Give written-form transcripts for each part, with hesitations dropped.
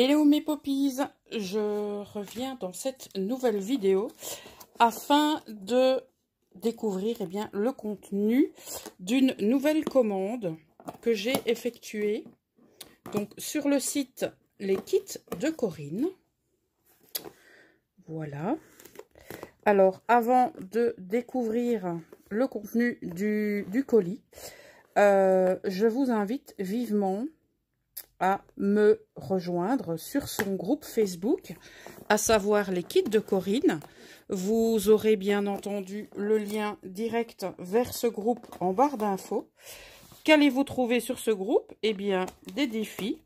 Hello mes poppies, je reviens dans cette nouvelle vidéo afin de découvrir le contenu d'une nouvelle commande que j'ai effectuée donc sur le site Les Kits de Corinne. Voilà. Alors avant de découvrir le contenu du colis, je vous invite vivement à me rejoindre sur son groupe Facebook, à savoir Les Kits de Corinne. Vous aurez bien entendu le lien direct vers ce groupe en barre d'infos. Qu'allez-vous trouver sur ce groupe? Eh bien, des défis,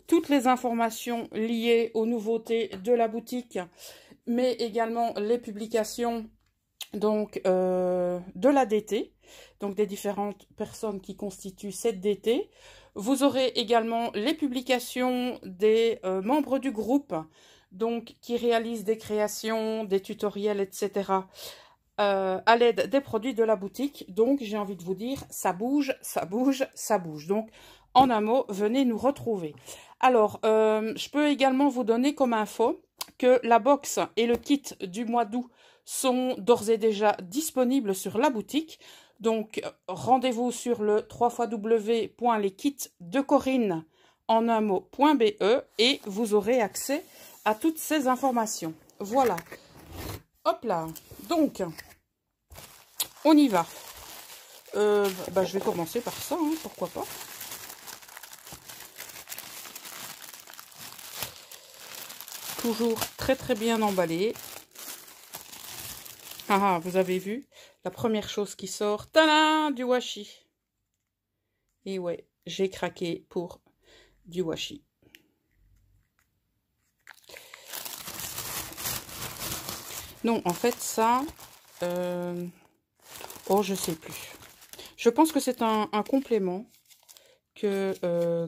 toutes les informations liées aux nouveautés de la boutique, mais également les publications donc de la DT, donc des différentes personnes qui constituent cette DT. Vous aurez également les publications des membres du groupe, donc qui réalisent des créations, des tutoriels, etc. À l'aide des produits de la boutique. Donc j'ai envie de vous dire, ça bouge, ça bouge, ça bouge. Donc en un mot, venez nous retrouver. Alors, je peux également vous donner comme info que la box et le kit du mois d'août sont d'ores et déjà disponibles sur la boutique. Donc, rendez-vous sur le www.leskitsdecorinne en un mot.be et vous aurez accès à toutes ces informations. Voilà. Hop là. Donc, on y va. Je vais commencer par ça, hein, pourquoi pas. Toujours très très bien emballé. Ah, vous avez vu, la première chose qui sort, tadam, du washi. Et ouais, j'ai craqué pour du washi. Non, en fait, ça, oh, je sais plus. Je pense que c'est un complément que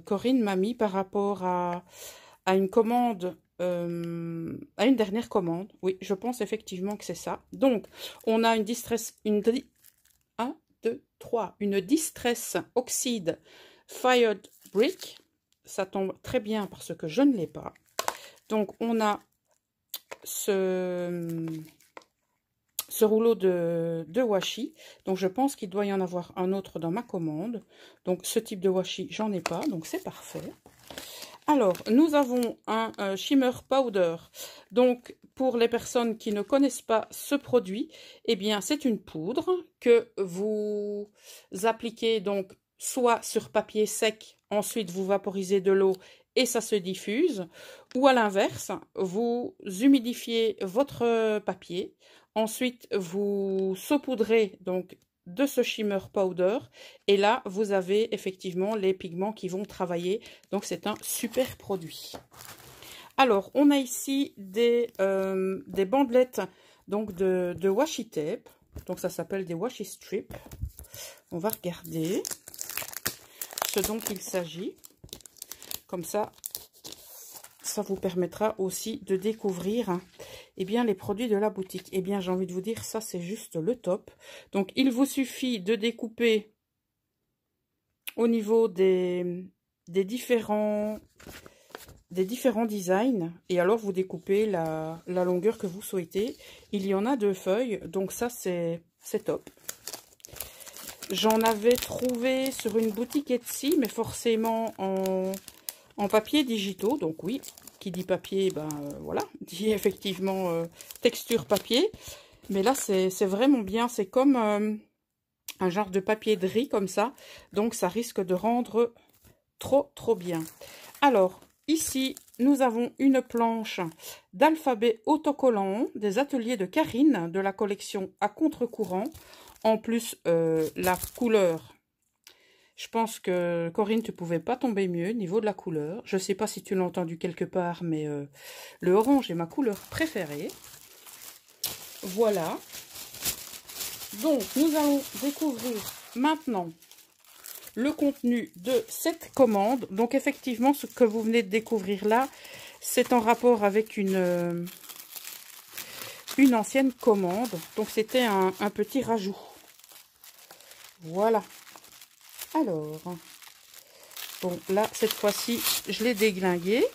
Corinne m'a mis par rapport à une commande. À une dernière commande, oui, je pense effectivement que c'est ça. Donc, on a une distress, une distress oxyde fired brick. Ça tombe très bien parce que je ne l'ai pas. Donc, on a ce rouleau de washi. Donc, je pense qu'il doit y en avoir un autre dans ma commande. Donc, ce type de washi, j'en ai pas. Donc, c'est parfait. Alors, nous avons un shimmer powder. Donc, pour les personnes qui ne connaissent pas ce produit, eh bien, c'est une poudre que vous appliquez donc soit sur papier sec, ensuite vous vaporisez de l'eau et ça se diffuse, ou à l'inverse, vous humidifiez votre papier, ensuite vous saupoudrez donc de ce shimmer powder et là vous avez effectivement les pigments qui vont travailler, donc c'est un super produit. Alors on a ici des bandelettes donc de washi tape, donc ça s'appelle des washi strips. On va regarder ce dont il s'agit, comme ça vous permettra aussi de découvrir les produits de la boutique. J'ai envie de vous dire, ça c'est juste le top. Donc il vous suffit de découper au niveau des différents designs et alors vous découpez la longueur que vous souhaitez. Il y en a 2 feuilles, donc ça c'est top. J'en avais trouvé sur une boutique Etsy, mais forcément en papier digitaux, donc oui, qui dit papier, voilà, dit effectivement texture papier, mais là c'est vraiment bien, c'est comme un genre de papier de riz comme ça, donc ça risque de rendre trop bien. Alors, ici, nous avons une planche d'alphabet autocollant des ateliers de Karine, de la collection À contre-courant, en plus la couleur. Je pense que Corinne, tu ne pouvais pas tomber mieux au niveau de la couleur. Je ne sais pas si tu l'as entendu quelque part, mais le orange est ma couleur préférée. Voilà. Donc, nous allons découvrir maintenant le contenu de cette commande. Donc, effectivement, ce que vous venez de découvrir là, c'est en rapport avec une ancienne commande. Donc, c'était un petit rajout. Voilà. Alors, bon, là, cette fois-ci, je l'ai déglingué.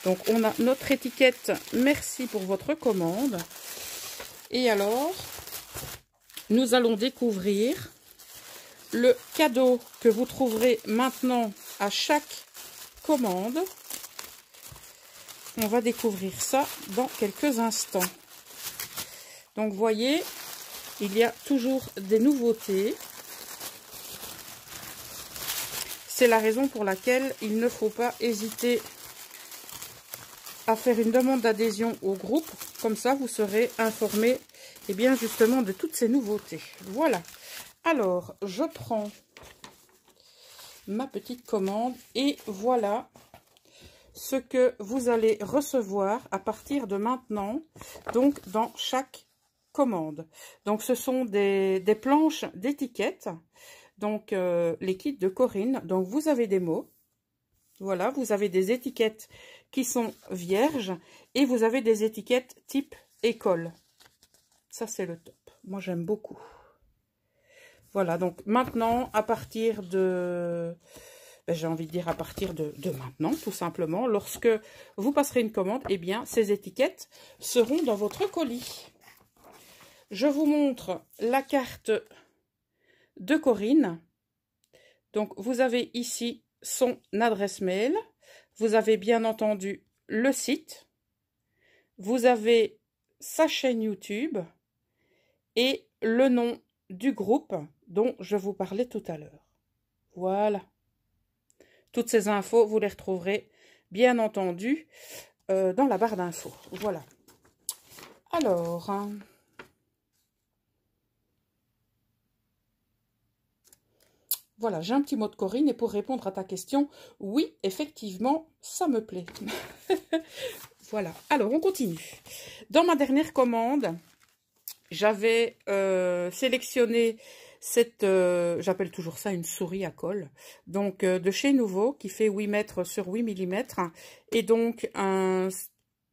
Donc, on a notre étiquette. Merci pour votre commande. Et alors, nous allons découvrir le cadeau que vous trouverez maintenant à chaque commande. On va découvrir ça dans quelques instants. Donc, vous voyez, il y a toujours des nouveautés. C'est la raison pour laquelle il ne faut pas hésiter à faire une demande d'adhésion au groupe. Comme ça, vous serez informé, eh bien, justement, de toutes ces nouveautés. Voilà. Alors, je prends ma petite commande et voilà ce que vous allez recevoir à partir de maintenant, donc dans chaque commande. Donc, ce sont des planches d'étiquettes. Donc, les kits de Corinne. Donc, vous avez des mots. Voilà, vous avez des étiquettes qui sont vierges et vous avez des étiquettes type école. Ça, c'est le top. Moi, j'aime beaucoup. Voilà, donc maintenant, à partir de... j'ai envie de dire à partir de maintenant, tout simplement. Lorsque vous passerez une commande, eh bien, ces étiquettes seront dans votre colis. Je vous montre la carte de Corinne. Donc, vous avez ici son adresse mail. Vous avez bien entendu le site. Vous avez sa chaîne YouTube et le nom du groupe dont je vous parlais tout à l'heure. Voilà. Toutes ces infos, vous les retrouverez bien entendu dans la barre d'infos. Voilà. Alors... voilà, j'ai un petit mot de Corinne et pour répondre à ta question, oui, effectivement, ça me plaît. Voilà, alors on continue. Dans ma dernière commande, j'avais sélectionné cette, j'appelle toujours ça une souris à colle, donc de chez Nouveau qui fait 8 mètres sur 8 mm et donc un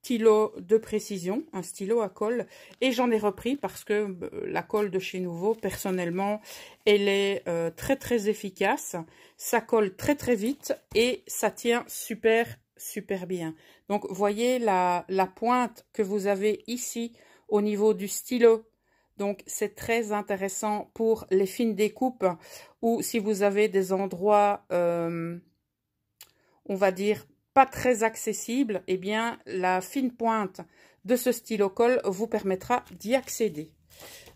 stylo de précision, un stylo à colle, et j'en ai repris parce que la colle de chez Nouveau, personnellement, elle est très très efficace, ça colle très très vite et ça tient super bien. Donc voyez la pointe que vous avez ici au niveau du stylo, donc c'est très intéressant pour les fines découpes ou si vous avez des endroits, on va dire, pas très accessible, eh bien, la fine pointe de ce stylo colle vous permettra d'y accéder.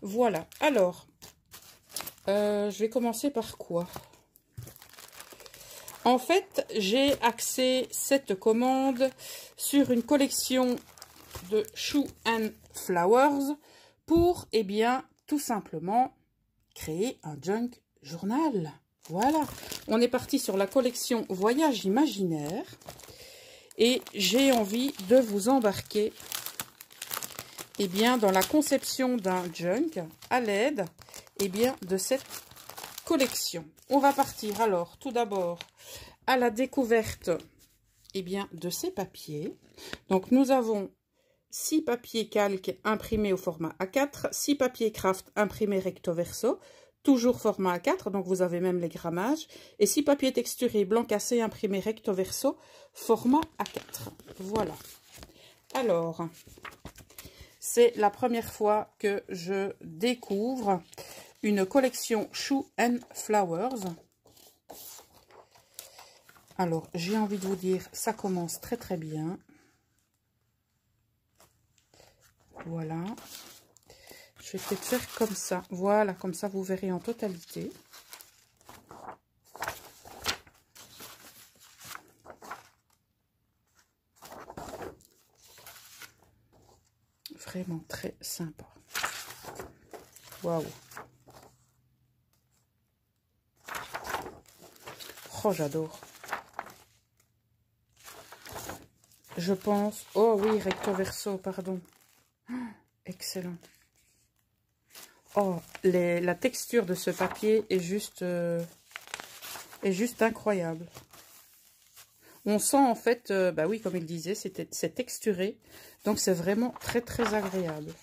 Voilà. Alors, je vais commencer par quoi? En fait, j'ai axé cette commande sur une collection de Shoe and Flowers pour, eh bien, tout simplement créer un junk journal. Voilà, on est parti sur la collection Voyage imaginaire et j'ai envie de vous embarquer eh bien, dans la conception d'un junk à l'aide eh bien, de cette collection. On va partir alors tout d'abord à la découverte eh bien, de ces papiers. Donc nous avons 6 papiers calques imprimés au format A4, 6 papiers craft imprimés recto verso, toujours format A4, donc vous avez même les grammages, et 6 papiers texturés blanc cassé imprimés recto verso, format A4. Voilà. Alors, c'est la première fois que je découvre une collection Shoe and Flowers. Alors, j'ai envie de vous dire, ça commence très très bien. Voilà. Je vais peut-être faire comme ça. Voilà, comme ça vous verrez en totalité. Vraiment très sympa. Waouh. Oh, j'adore. Je pense... Oh oui, recto verso, pardon. Oh, excellent. Oh, la texture de ce papier est juste incroyable. On sent en fait, bah oui, comme il disait, c'est texturé. Donc c'est vraiment très très agréable.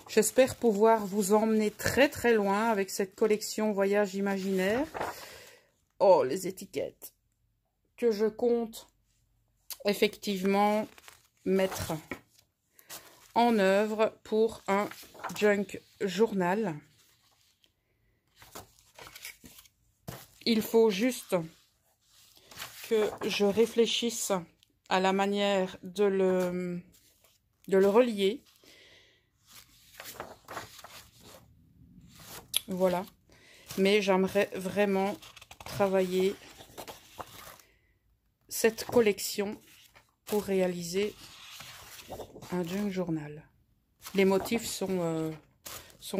J'espère pouvoir vous emmener très très loin avec cette collection Voyage imaginaire. Oh, les étiquettes que je compte effectivement mettre en œuvre pour un junk journal. Il faut juste que je réfléchisse à la manière de le relier. Voilà. Mais j'aimerais vraiment travailler cette collection pour réaliser un junk journal. Les motifs sont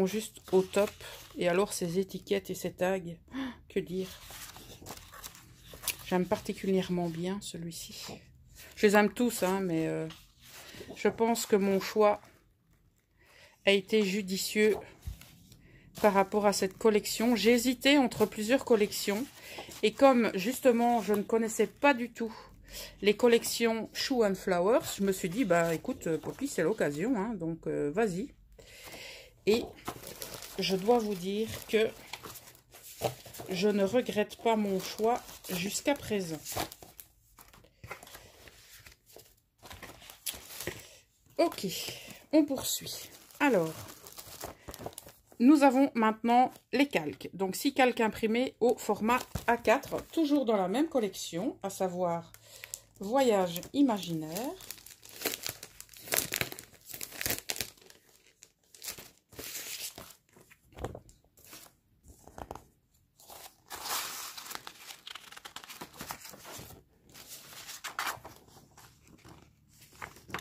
juste au top. Et alors ces étiquettes et ces tags, que dire? J'aime particulièrement bien celui-ci. Je les aime tous, hein, mais je pense que mon choix a été judicieux par rapport à cette collection. J'ai hésité entre plusieurs collections. Et comme justement je ne connaissais pas du tout les collections Shoe and Flowers, je me suis dit, bah écoute Poppy, c'est l'occasion, hein, donc vas-y. Et je dois vous dire que je ne regrette pas mon choix jusqu'à présent. Ok, on poursuit. Alors, nous avons maintenant les calques. Donc 6 calques imprimés au format A4, toujours dans la même collection, à savoir Voyage imaginaire.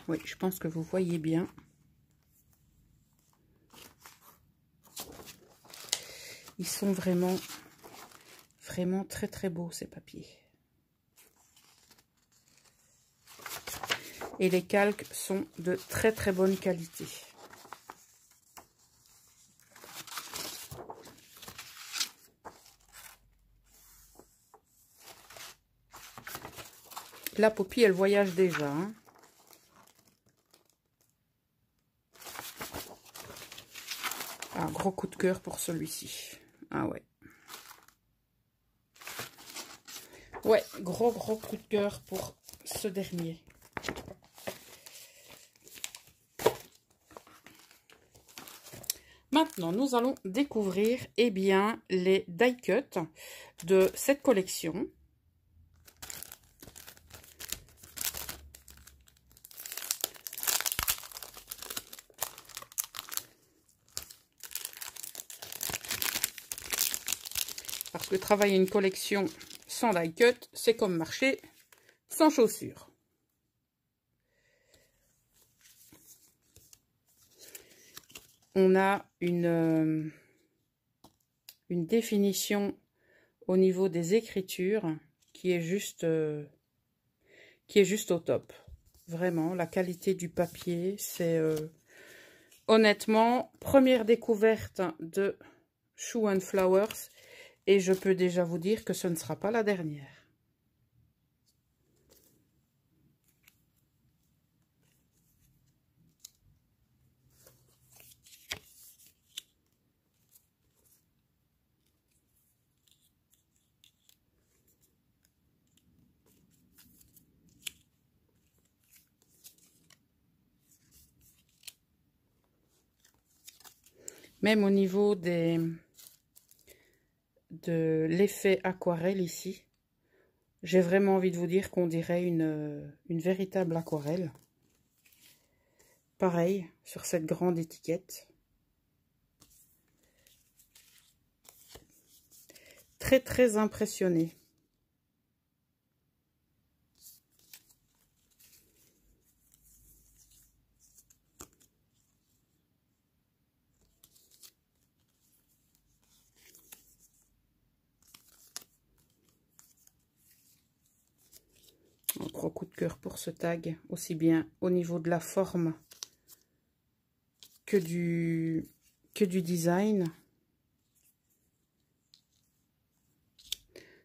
Oui, je pense que vous voyez bien. Ils sont vraiment très très beaux ces papiers. Et les calques sont de très très bonne qualité. La Poppy, elle voyage déjà, hein. Un gros coup de cœur pour celui-ci. Ah ouais. Ouais, gros coup de cœur pour ce dernier. Maintenant, nous allons découvrir bien, les die cuts de cette collection. Parce que travailler une collection sans die cut, c'est comme marcher sans chaussures. On a une définition au niveau des écritures qui est juste au top. Vraiment, la qualité du papier, c'est honnêtement, première découverte de Shoe and Flowers. Et je peux déjà vous dire que ce ne sera pas la dernière. Même au niveau de l'effet aquarelle ici, j'ai vraiment envie de vous dire qu'on dirait une véritable aquarelle. Pareil, sur cette grande étiquette. Très très impressionnée. Un gros coup de cœur pour ce tag, aussi bien au niveau de la forme que du design.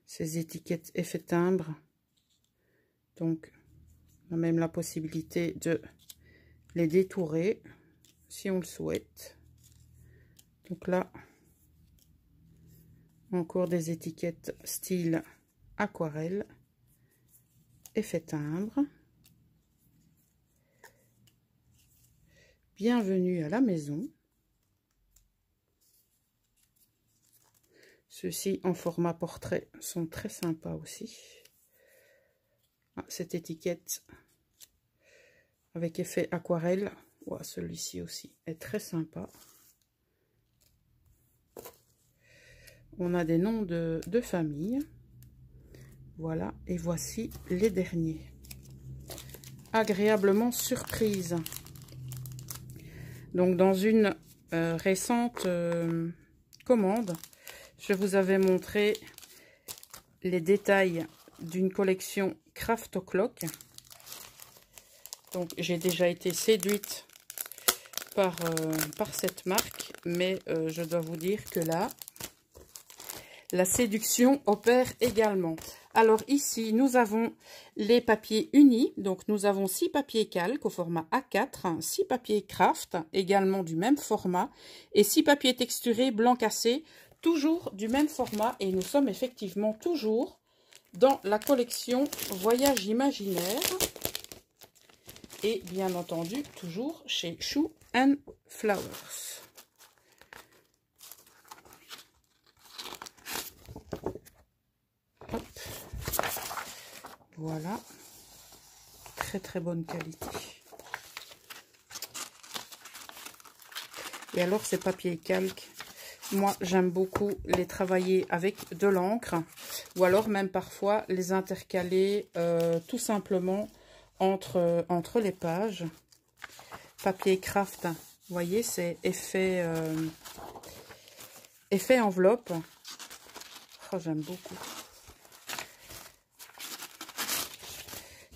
Ces étiquettes effet timbre. Donc, on a même la possibilité de les détourer si on le souhaite. Donc là, encore des étiquettes style aquarelle, effet timbre. bienvenue à la maison. Ceux-ci en format portrait sont très sympas aussi. Ah, cette étiquette avec effet aquarelle, ouais, celui-ci aussi est très sympa. On a des noms de famille. Voilà, et voici les derniers. Agréablement surprise. Donc dans une récente commande, je vous avais montré les détails d'une collection Craft O'Clock. Donc j'ai déjà été séduite par cette marque, mais je dois vous dire que là, la séduction opère également. Alors ici, nous avons les papiers unis. Donc nous avons 6 papiers calques au format A4, 6 papiers craft également du même format et 6 papiers texturés blanc cassé, toujours du même format. Et nous sommes effectivement toujours dans la collection Voyage Imaginaire. Et bien entendu, toujours chez Shoe and Flowers. Hop. Voilà. Très très bonne qualité. Et alors ces papiers calques, moi j'aime beaucoup les travailler avec de l'encre. Ou alors même parfois les intercaler tout simplement entre les pages. Papier craft, vous voyez, c'est effet enveloppe. Oh, j'aime beaucoup.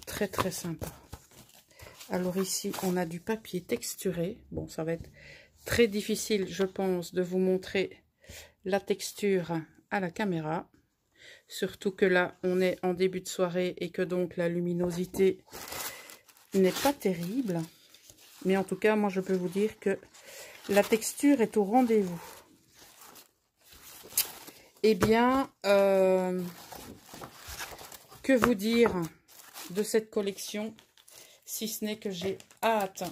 Très très sympa. Alors ici, on a du papier texturé. Bon, ça va être très difficile, je pense, de vous montrer la texture à la caméra. Surtout que là, on est en début de soirée et que donc la luminosité n'est pas terrible. Mais en tout cas, moi, je peux vous dire que la texture est au rendez-vous. Eh bien, que vous dire de cette collection, si ce n'est que j'ai hâte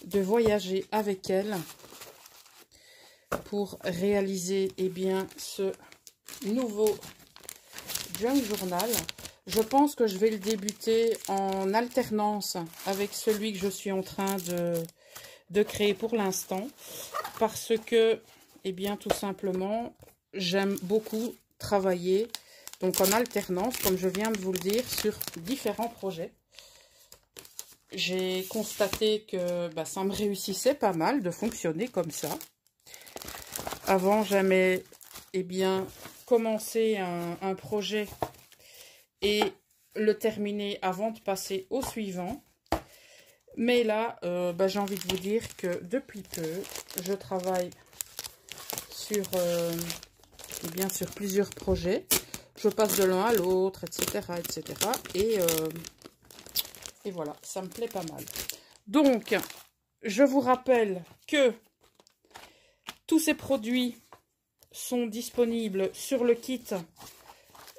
de voyager avec elle pour réaliser ce nouveau junk journal. Je pense que je vais le débuter en alternance avec celui que je suis en train de créer pour l'instant, parce que tout simplement j'aime beaucoup travailler donc en alternance, comme je viens de vous le dire, sur différents projets. J'ai constaté que ça me réussissait pas mal de fonctionner comme ça. Avant, j'aimais commencer un projet et le terminer avant de passer au suivant. Mais là, j'ai envie de vous dire que depuis peu, je travaille sur plusieurs projets. Je passe de l'un à l'autre, etc., etc. Et voilà, ça me plaît pas mal. Donc, je vous rappelle que tous ces produits sont disponibles sur le kit,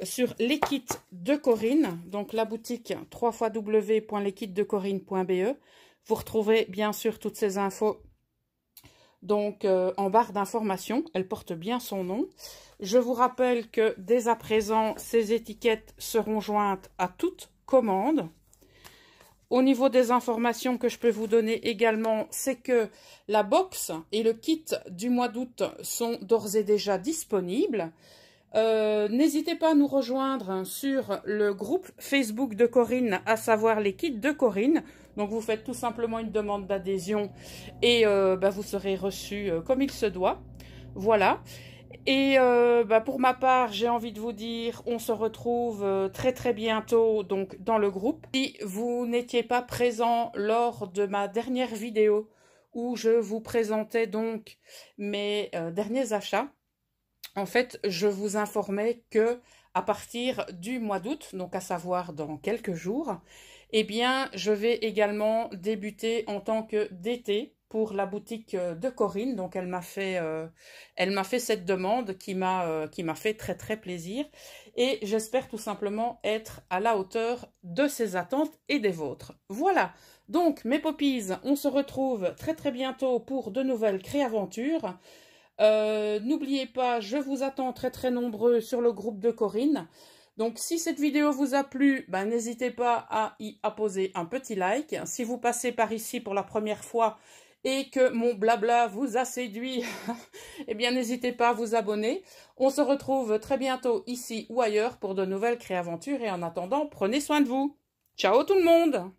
sur les kits de Corinne, donc la boutique www.leskitsdecorinne.be. Vous retrouverez bien sûr toutes ces infos donc en barre d'informations. Elle porte bien son nom. Je vous rappelle que dès à présent, ces étiquettes seront jointes à toute commande. Au niveau des informations que je peux vous donner également, c'est que la box et le kit du mois d'août sont d'ores et déjà disponibles. N'hésitez pas à nous rejoindre sur le groupe Facebook de Corinne, à savoir les kits de Corinne. Donc vous faites tout simplement une demande d'adhésion et vous serez reçu comme il se doit. Voilà. Et pour ma part, j'ai envie de vous dire, on se retrouve très très bientôt donc dans le groupe. Si vous n'étiez pas présent lors de ma dernière vidéo où je vous présentais donc mes derniers achats, en fait, je vous informais que à partir du mois d'août, donc à savoir dans quelques jours, je vais également débuter en tant que DT. pour la boutique de Corinne. Donc elle m'a fait cette demande qui m'a fait très très plaisir. Et j'espère tout simplement être à la hauteur de ses attentes et des vôtres. Voilà, donc mes poppies, on se retrouve très très bientôt pour de nouvelles créaventures. N'oubliez pas, je vous attends très très nombreux sur le groupe de Corinne. Donc si cette vidéo vous a plu, ben, n'hésitez pas à y apposer un petit like. Si vous passez par ici pour la première fois et que mon blabla vous a séduit, eh bien n'hésitez pas à vous abonner. On se retrouve très bientôt ici ou ailleurs pour de nouvelles créaventures et en attendant, prenez soin de vous. Ciao tout le monde!